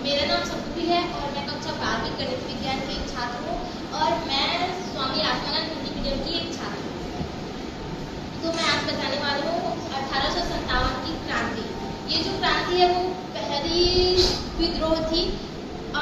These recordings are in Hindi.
मेरा नाम संपूरी है और मैं कक्षा 12वीं गणित विज्ञान की एक छात्र हूँ और मैं स्वामी राजमानंद हिंदी मीडियम की एक छात्र हूँ। तो मैं आज बताने वाली हूँ 1857 की क्रांति। ये जो क्रांति है वो पहली विद्रोह थी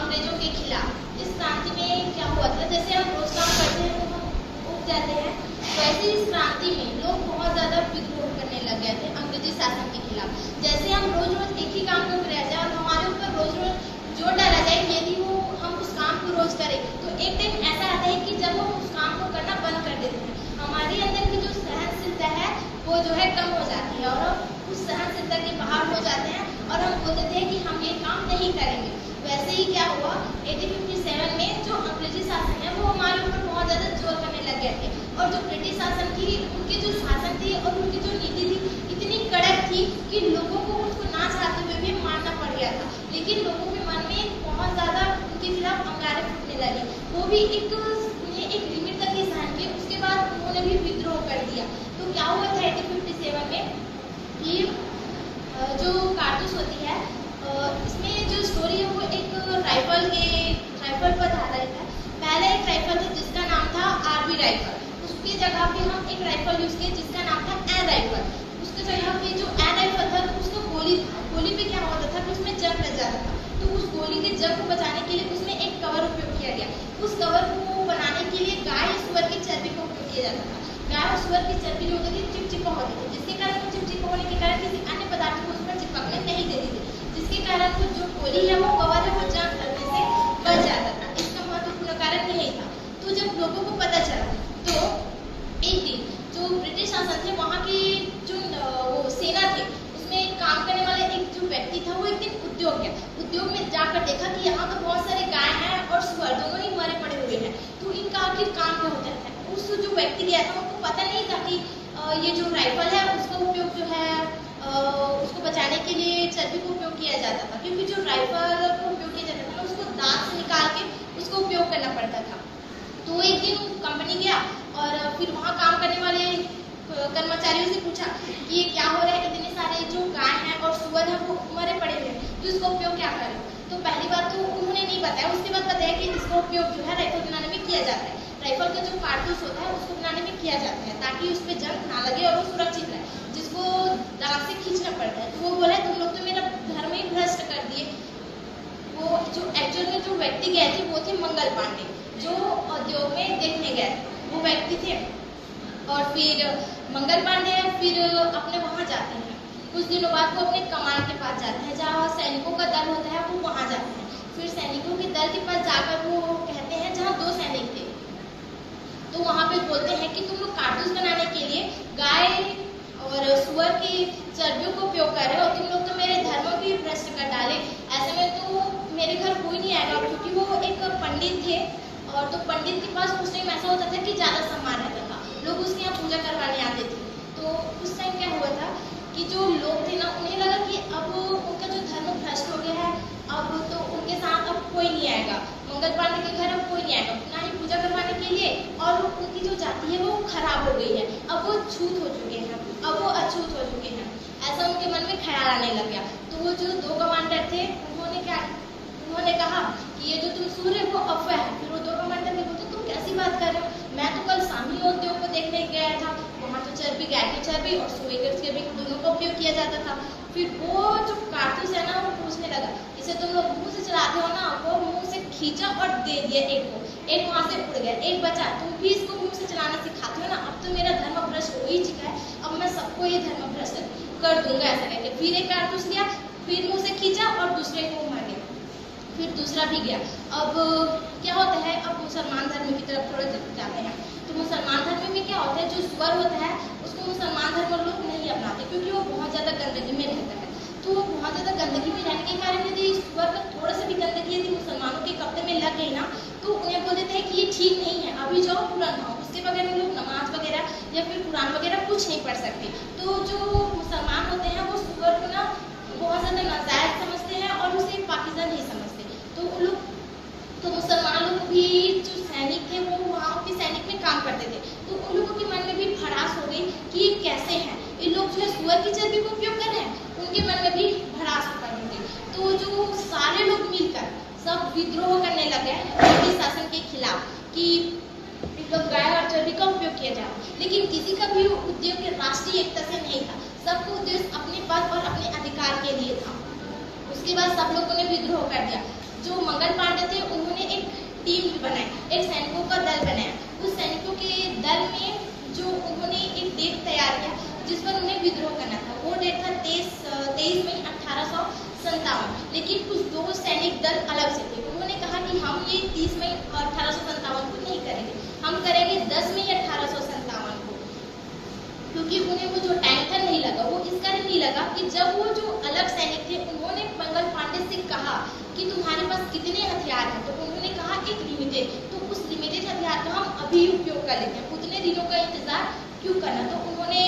अंग्रेजों के खिलाफ। इस क्रांति में क्या हुआ था, जैसे हम रोज काम करते हैं तो हम उग जाते हैं, वैसे इस क्रांति में लोग बहुत ज़्यादा विद्रोह करने लग गए थे अंग्रेजी शासन के खिलाफ। जैसे हम रोज रोज एक ही काम को रह जाए और हमारे ऊपर रोज रोज जोर डाला जाए यदि वो हम उस काम को रोज करें तो एक टाइम ऐसा आता है कि जब हम उस काम को करना बंद कर देते हैं, हमारे अंदर की जो सहनशीलता है वो जो है कम हो जाती है और हम उस सहनशीलता के बाहर हो जाते हैं और हम बोल देते हैं कि हम ये काम नहीं करेंगे। वैसे ही क्या हुआ, 1857 में जो अंग्रेजी शासन है वो हमारे ऊपर बहुत ज़्यादा जोर करने लग गए थे और जो ब्रिटिश शासन थी उनकी जो शासन थी और उनकी जो नीति थी इतनी कड़क थी कि लोगों को उसको ना चाहते हुए भी मानना पड़ गया था। लेकिन लोगों के मन में बहुत ज़्यादा उनके खिलाफ अंगारे फूटने लगी, वो भी एक लिमिट तक ही सहन किए, उसके बाद उन्होंने भी विद्रोह कर दिया। तो क्या हुआ था 1857 में कि जो कारतूस होती है इसमें जो स्टोरी है वो एक राइफल पर आधारित है। पहले एक राइफल था जिसका नाम था आरबी राइफल, उसकी जगह पे हम एक राइफल यूज किए जिसका नाम था एन राइफल। उसके जगह पे जो एन राइफल था तो उसका गोली पे क्या होता था कि उसमें जंग लग जाता था, तो उस गोली के जंग को बचाने के लिए उसमें एक कवर उपयोग किया गया। उस कवर को बनाने के लिए गाय और सुअर की चर्बी का उपयोग किया जाता था। गाय और सुअर की चर्बी जो होती थी चिपचिपा होती थी, जिसके कारण वो चिपचिपा होने के कारण किसी अन्य पदार्थ को उस पर चिपकने नहीं देती थी, जिसके कारण वो जो गोली है वो कवर है वो जंग लगने से बच जाता था। इसका महत्वपूर्ण कारण यही था। तो जब लोगों को पता चला तो एक दिन जो ब्रिटिश शासन थे वहाँ की जो वो सेना थी उसमें काम करने वाले एक जो व्यक्ति था वो एक दिन उद्योग में जाकर देखा कि यहाँ तो बहुत सारे गाय हैं और सुअर दोनों ही मरे पड़े हुए हैं, तो इनका आखिर काम क्या होता है। उस जो व्यक्ति गया था उनको पता नहीं था कि ये जो राइफल है उसका उपयोग जो है उसको बचाने के लिए चर्बी का उपयोग किया जाता था, क्योंकि जो राइफल का उपयोग किया जाता था ना उसको दांत से निकाल के उसको उपयोग करना पड़ता था। तो एक दिन कंपनी गया और फिर वहाँ काम करने वाले कर्मचारियों से पूछा कि ये क्या हो रहा है, इतने सारे जो गाय हैं और सुअर हैं वो मरे पड़े हुए हैं, तो इसका उपयोग क्या करें। तो पहली बात तो उन्होंने नहीं बताया, उसके बाद बताया कि इसका उपयोग जो है राइफल बनाने में किया जाता है। राइफल का जो कारतूस होता है उसको बनाने में किया जाता है ताकि उस पर जंग ना लगे और वो सुरक्षित रहे, जिसको दांत से खींचना पड़ता है। तो वो बोला तुम लोग तो मेरा धर्म ही भ्रष्ट कर दिए। वो जो एक्चुअल में जो व्यक्ति गए थे वो थे मंगल पांडे, जो उद्योग में देखने गए वो व्यक्ति थे। और फिर मंगल पांडे फिर अपने वहाँ जाते हैं, कुछ दिनों बाद वो अपने कमान के पास जाते हैं जहाँ सैनिकों का दल होता है, वो वहाँ जाते हैं। फिर सैनिकों के दल के पास जाकर वो कहते हैं जहाँ 2 सैनिक थे, तो वहाँ पे बोलते हैं कि तुम लोग कारतूस बनाने के लिए गाय और सुअर की चर्बियों का उपयोग कर रहे हो, तुम लोग तो मेरे धर्म भी भ्रष्ट कर डाले, ऐसे में तो मेरे घर कोई नहीं आएगा। क्योंकि वो एक पंडित थे और तो पंडित के पास उस टाइम ऐसा होता था कि ज़्यादा सम्मान रहता था, लोग उसके यहाँ पूजा करवाने आते थे। तो उस टाइम क्या हुआ था कि जो लोग थे ना उन्हें लगा कि अब उनका जो धर्म भ्रष्ट हो गया है, अब तो उनके साथ अब कोई नहीं आएगा, मंगल पांडे के घर अब कोई नहीं आएगा ना ही पूजा करवाने के लिए, और उनकी जो जाति है वो खराब हो गई है, अब वो छूत हो चुके हैं, अब वो अछूत हो चुके हैं, ऐसा उनके मन में ख्याल आने लग गया। तो वो जो 2 कमांडर थे उन्होंने कहा कि ये जो तुम सुन रहे हो वो अफवाह है। फिर वो 2 कमांडर ने बोलते तुम कैसी बात कर रहे हो, मैं तो कल शामी उद्योग को देखने गया था, वहाँ तो चर्बी गाय की चर्बी और सुअर की चर्बी दोनों का उपयोग किया जाता था। फिर वो जो कारतूस है ना वो पूछने लगा इसे तुम लोग मुँह से चलाते हो ना, वो मुँह से खींचा और दे दिया एक को, एक वहाँ से उड़ गया, एक बचा। तुम भी इसको मुँह से चलाना सिखाते हो ना, अब तो मेरा धर्म भ्रष्ट हो ही चुका है, अब मैं सबको ये धर्म भ्रष्ट कर दूंगा, ऐसा कहते। फिर एक कारतूस लिया, फिर मुँह से खींचा और दूसरे को मार गया, फिर दूसरा भी गया। अब क्या होता है, अब मुसलमान धर्म की तरफ थोड़ा जाते हैं। तो मुसलमान धर्म में क्या होता है, जो सुअर होता है उसको मुसलमान धर्म लोग नहीं अपनाते क्योंकि वो बहुत ज़्यादा गंदगी में रहता है। तो वो बहुत ज़्यादा गंदगी में रहने के कारण यदि सुअर का थोड़ा सा भी गंदगी यदि मुसलमानों के कपड़े में लग गई ना तो उन्हें बोल देते हैं कि ये ठीक नहीं है, अभी जाओ कुरान खाओ। उसके बगैर में लोग नमाज वगैरह या फिर कुरान वगैरह कुछ नहीं पढ़ सकते। तो जो मुसलमान होते हैं वो सुअर को ना बहुत ज़्यादा नाजायज समझते हैं और उसे पाकीज़ा नहीं समझते। तो मुसलमान लोग भी जो सैनिक थे वो वहाँ के सैनिक में काम करते थे, तो उन लोगों के मन में भी भड़ास हो गई कि ये कैसे हैं, इन लोग जो है सुअर की चर्बी का उपयोग कर रहे हैं, उनके मन में भी भड़ास उत्पन्न हो गई। तो जो सारे लोग मिलकर विद्रोह करने लगे ब्रिटिश शासन के खिलाफ कि लोग गाय और चर्बी का उपयोग किया जाए, लेकिन किसी का भी उद्देश्य राष्ट्रीय एकता से नहीं था। सबका उद्देश्य अपने पद और अपने अधिकार के लिए था। उसके बाद सब लोगों ने विद्रोह कर दिया। जो मंगल पांडे थे उन्होंने एक टीम बनाई, एक सैनिकों का दल बनाया। उस सैनिकों के दल में जो उन्होंने एक डेट तैयार किया जिस पर उन्हें विद्रोह करना था। वो डेट था 23 मई 1857। लेकिन कुछ दो सैनिक दल अलग से थे। उन्होंने कहा कि हम ये 30 मई 1857 को नहीं करेंगे, हम करेंगे 10 मई 1857 को, क्योंकि उन्हें वो जो टाइम था नहीं लगा। वो इस कारण नहीं लगा कि जब वो जो अलग सैनिक थे उन्होंने मंगल पांडे से कहा कि तुम्हारे पास कितने हथियार हैं, तो उन्होंने कहा एक लिमिटेड। तो उस लिमिटेड हथियार का हम अभी उपयोग कर लेते हैं, उतने दिनों का इंतजार क्यों करना। तो उन्होंने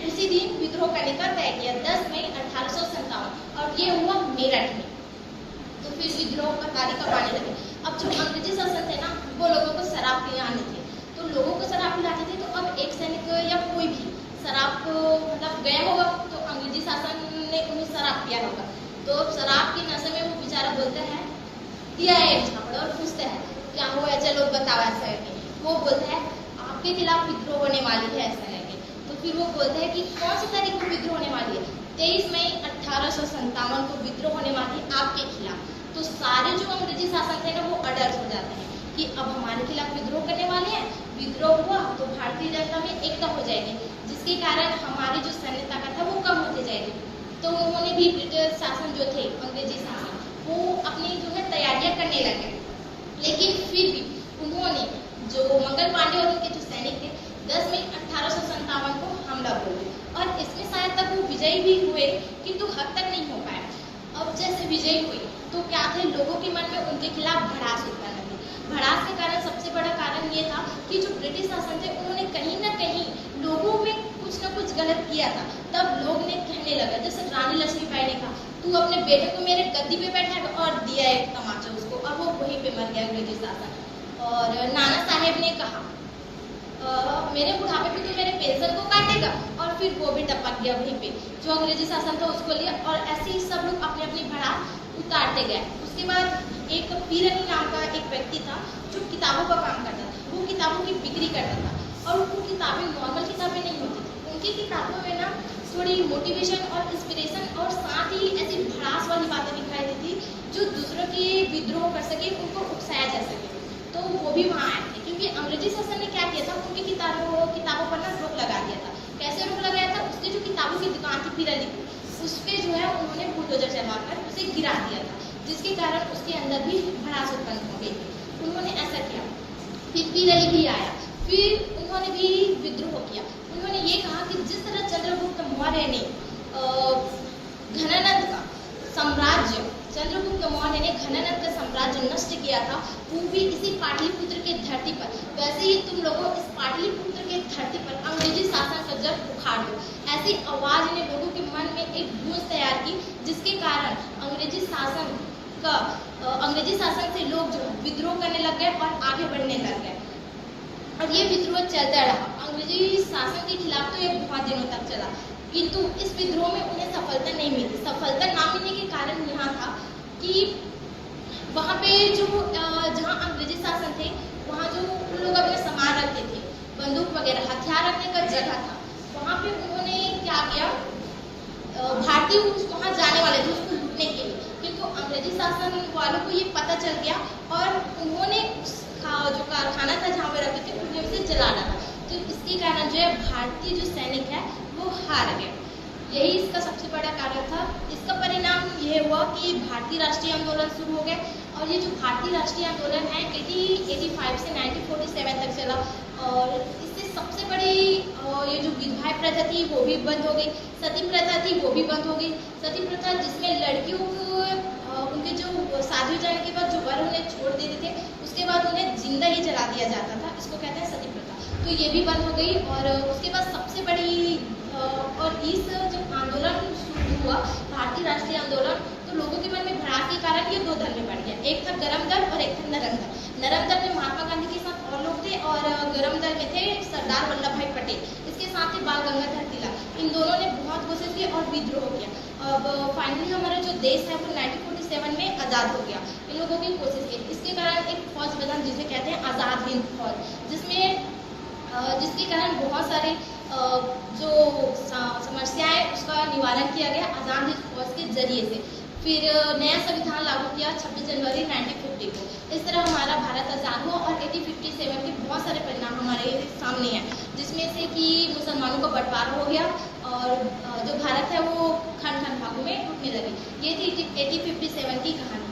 उसी दिन विद्रोह करने का तय किया 10 मई 1857, और ये हुआ मेरठ में। तो फिर विद्रोह का तारीख अब आने लगे। अब जो अंग्रेजी शासन थे ना, वो लोगों को शराब पिलाने थे, तो लोगों को शराब पिलाते थे। तो अब एक सैनिक या कोई भी शराब को मतलब गया होगा, तो अंग्रेजी शासन ने उन्हें शराब पिया होगा। तो शराब की नशे में वो बेचारा बोलता है दिया है झापड़, और पूछता है क्या हुआ, चलो बताओ ऐसा है। वो बोलता है आपके खिलाफ विद्रोह होने वाली है ऐसा है। तो फिर वो बोलता है कि कौन सी तारीख को विद्रोह होने वाली है, 23 मई 1857 को विद्रोह होने वाली है आपके खिलाफ। तो सारे जो अंग्रेजी शासन थे ना वो अलर्ट हो जाते हैं कि अब हमारे खिलाफ विद्रोह करने वाले हैं। विद्रोह हुआ तो भारतीय जनता में एकता हो जाएगी, जिसके कारण हमारी जो सैन्य ताकत है वो कम होती जाएगी। तो उन्होंने भी ब्रिटिश शासन जो थे, अंग्रेजी शासन, वो अपनी जो है तैयारियां करने लगे। लेकिन फिर भी उन्होंने जो मंगल पांडे और उनके जो सैनिक थे 10 मई 1857 को हमला बोले, और इसमें शायद तक वो विजयी भी हुए, किंतु हद तक नहीं हो पाया। अब जैसे विजयी हुई तो क्या थे, लोगों के मन में उनके खिलाफ भड़ास उत्पन्न हुई। भड़ास के कारण सबसे बड़ा कारण ये था कि जो ब्रिटिश शासन थे उन्होंने कहीं ना कहीं लोगों में कुछ ना कुछ गलत किया था। तब लोग ने कहने लगा, जैसे रानी लक्ष्मीबाई ने कहा तू अपने बेटे को मेरे गद्दी पे बैठा, और दिया एक तमाचा उसको, और वो वहीं पे मर गया अंग्रेजी शासन। और नाना साहेब ने कहा मेरे बुढ़ापे पे तो मेरे पेंशन को काटेगा, और फिर वो भी टपक गया वहीं पे। जो अंग्रेजी शासन था उसको लिया, और ऐसे ही सब लोग अपने अपनी भड़ास उतारते गए। उसके बाद एक पीरनी नाम का एक व्यक्ति था जो किताबों का काम करता था। वो किताबों की बिक्री करता था, और वो किताबें नॉर्मल किताबें नहीं होती थी। उनकी किताबों में ना थोड़ी मोटिवेशन और इंस्पिरेशन, और साथ ही ऐसी भड़ास वाली बातें दिखाई देती जो दूसरों की विद्रोह कर सके, उनको उकसाया जा सके। तो वो भी वहाँ आए थे, क्योंकि अंग्रेजी शासन ने क्या किया था, उनकी किताबों पर ना रोक लगा दिया था। कैसे रोक लगाया था, उसकी जो किताबों की दुकान थी पीरली, उस पर जो है उन्होंने बुलडोजर चलाकर उसे गिरा दिया था, जिसके कारण उसके अंदर भी भड़ास उत्पन्न हो गई थी। उन्होंने ऐसा किया। फिर पीरली भी आया, फिर उन्होंने भी विद्रोह किया। उन्होंने ये कहा कि जिस तरह चंद्रगुप्त मौर्य ने घनानंद का साम्राज्य घनानंद का साम्राज्य नष्ट किया था, वो भी इसी पाटलिपुत्र के धरती पर, वैसे ही तुम लोगों इस पाटलिपुत्र के धरती पर अंग्रेजी शासन का जड़ उखाड़ दो। ऐसी आवाज ने लोगों के मन में एक गूंज तैयार की, जिसके कारण अंग्रेजी शासन से लोग जो विद्रोह करने लग गए और आगे बढ़ने लग गए। और ये विद्रोह चलता रहा अंग्रेजी शासन के खिलाफ। तो ये बहुत दिनों तक चला, किंतु इस विद्रोह में उन्हें सफलता नहीं मिली। सफलता ना मिलने के कारण यहाँ था कि वहाँ पे जो जहाँ अंग्रेजी शासन थे, वहाँ जो उन लोग अपने सामान रखते थे, बंदूक वगैरह हथियार रखने का जगह था, वहाँ पे उन्होंने क्या किया, भारतीय वहाँ जाने वाले थे उसको लूटने के लिए, किंतु अंग्रेजी शासन वालों को ये पता चल गया, और उन्होंने जो कारखाना था जहाँ पे रखते थे उन्हें उसे जला डाला। तो इसके कारण जो है भारतीय जो सैनिक है वो हार गए। यही इसका सबसे बड़ा कारण था। इसका परिणाम यह हुआ कि भारतीय राष्ट्रीय आंदोलन शुरू हो गए, और ये जो भारतीय राष्ट्रीय आंदोलन है 1885 से 1947 तक चला। और इससे सबसे बड़ी ये जो विधवा प्रथा थी वो भी बंद हो गई, सती प्रथा थी वो भी बंद हो गई। सती प्रथा जिसमें लड़कियों को उनके जो शादी हो जाने के बाद जो वर उन्हें छोड़ देते थे, उसके बाद उन्हें जिंदा ही जला दिया जाता था, इसको कहते हैं सती प्रथा। तो ये भी बंद हो गई। और उसके बाद सबसे बड़ी और इस जब आंदोलन शुरू हुआ भारतीय राष्ट्रीय आंदोलन, तो लोगों के मन में भड़ास के कारण ये दो दल में बढ़ गया। एक था गरम दल और एक था नरम दल। नरम दल में महात्मा गांधी के साथ और लोग थे, और गरम दल में थे सरदार वल्लभ भाई पटेल, इसके साथ थे बाल गंगाधर तिलक। इन दोनों ने बहुत कोशिश की और विद्रोह किया। अब फाइनली हमारा जो देश है वो 1947 में आज़ाद हो गया। इन लोगों की कोशिश की। इसके कारण एक फौज बना जिसे कहते हैं आज़ाद हिंद फौज, जिसके कारण बहुत सारे जो समस्याएं उसका निवारण किया गया आज़ाद हिंद फौज के जरिए से। फिर नया संविधान लागू किया 26 जनवरी 1950 को। इस तरह हमारा भारत आज़ाद हुआ और 1857 के बहुत सारे परिणाम हमारे सामने हैं, जिसमें से कि मुसलमानों का बंटवारा हो गया और जो भारत है वो खंड खंड भागों में टूटने लगी। ये थी 1857 की कहानी।